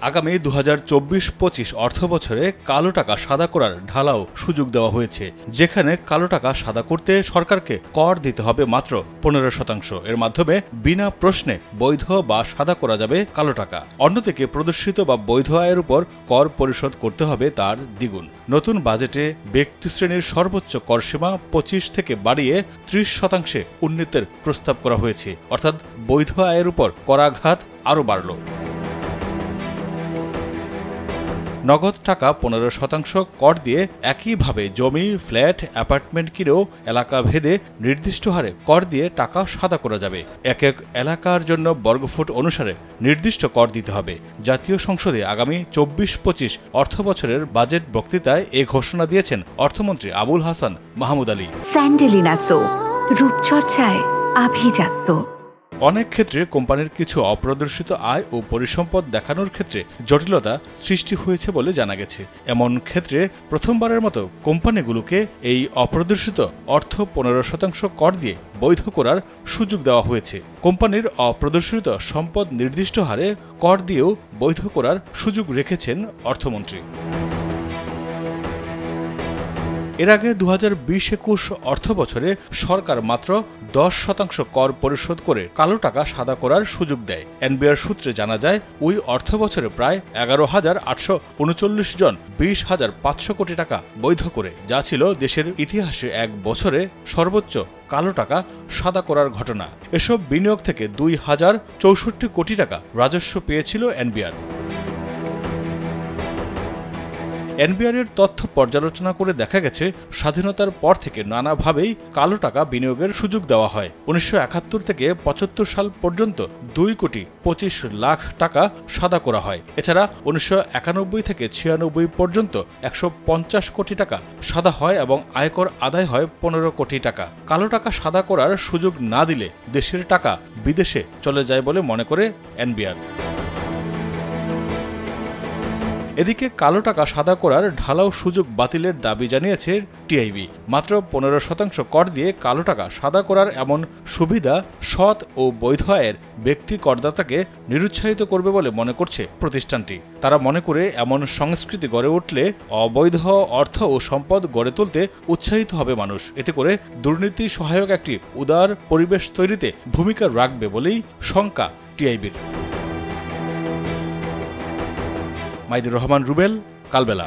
আগামী 2024-25 অর্থবছরে কালো টাকা সাদা করার ঢালাও সুযোগ দেওয়া হয়েছে, যেখানে কালো টাকা সাদা করতে সরকারকে কর দিতে হবে মাত্র 15%। এর মাধ্যমে বিনা প্রশ্নে বৈধ বা সাদা করা যাবে কালো টাকা। অন্যদিকে প্রদর্শিত বা বৈধ আয়ের উপর কর পরিশোধ করতে হবে তার দ্বিগুণ। নতুন বাজেটে ব্যক্তি শ্রেণীর সর্বোচ্চ করসীমা 25 থেকে বাড়িয়ে 30% উন্নীতের প্রস্তাব করা হয়েছে, অর্থাৎ বৈধ আয়ের উপর করাঘাত আরও বাড়ল। নগদ টাকা 15% কর দিয়ে একইভাবে জমি, ফ্ল্যাট, অ্যাপার্টমেন্ট কিনেও এলাকা ভেদে নির্দিষ্ট হারে কর দিয়ে টাকা সাদা করা যাবে। এক এক এলাকার জন্য বর্গফুট অনুসারে নির্দিষ্ট কর দিতে হবে। জাতীয় সংসদে আগামী 24-25 অর্থবছরের বাজেট বক্তৃতায় এ ঘোষণা দিয়েছেন অর্থমন্ত্রী আবুল হাসান মাহমুদ আলী। স্যান্ডেলিনা সো, রূপচর্চায় আভিজাত্য। অনেক ক্ষেত্রে কোম্পানির কিছু অপ্রদর্শিত আয় ও পরিসম্পদ দেখানোর ক্ষেত্রে জটিলতা সৃষ্টি হয়েছে বলে জানা গেছে। এমন ক্ষেত্রে প্রথমবারের মতো কোম্পানিগুলোকে এই অপ্রদর্শিত অর্থ 15% কর দিয়ে বৈধ করার সুযোগ দেওয়া হয়েছে। কোম্পানির অপ্রদর্শিত সম্পদ নির্দিষ্ট হারে কর দিয়েও বৈধ করার সুযোগ রেখেছেন অর্থমন্ত্রী। এর আগে 2020-21 অর্থবছরে সরকার মাত্র 10% কর পরিশোধ করে কালো টাকা সাদা করার সুযোগ দেয়। এনবিআর সূত্রে জানা যায়, ওই অর্থবছরে প্রায় 11,839 জন 20,500 কোটি টাকা বৈধ করে, যা ছিল দেশের ইতিহাসে এক বছরে সর্বোচ্চ কালো টাকা সাদা করার ঘটনা। এসব বিনিয়োগ থেকে 2,064 কোটি টাকা রাজস্ব পেয়েছিল এনবিআর। এনবিআরের তথ্য পর্যালোচনা করে দেখা গেছে, স্বাধীনতার পর থেকে নানাভাবেই কালো টাকা বিনিয়োগের সুযোগ দেওয়া হয়। 1971 থেকে 75 সাল পর্যন্ত 2,25 লাখ টাকা সাদা করা হয়। এছাড়া 1991 থেকে 96 পর্যন্ত 150 কোটি টাকা সাদা হয় এবং আয়কর আদায় হয় 15 কোটি টাকা। কালো টাকা সাদা করার সুযোগ না দিলে দেশের টাকা বিদেশে চলে যায় বলে মনে করে এনবিআর। এদিকে কালো টাকা সাদা করার ঢালাও সুযোগ বাতিলের দাবি জানিয়েছে টিআইবি। মাত্র 15% কর দিয়ে কালো টাকা সাদা করার এমন সুবিধা সৎ ও বৈধ আয়ের ব্যক্তি করদাতাকে নিরুৎসাহিত করবে বলে মনে করছে প্রতিষ্ঠানটি। তারা মনে করে, এমন সংস্কৃতি গড়ে উঠলে অবৈধ অর্থ ও সম্পদ গড়ে তুলতে উৎসাহিত হবে মানুষ। এতে করে দুর্নীতি সহায়ক একটি উদার পরিবেশ তৈরিতে ভূমিকা রাখবে বলেই শঙ্কা টিআইবির। মাইদুর রহমান রুবেল, কালবেলা।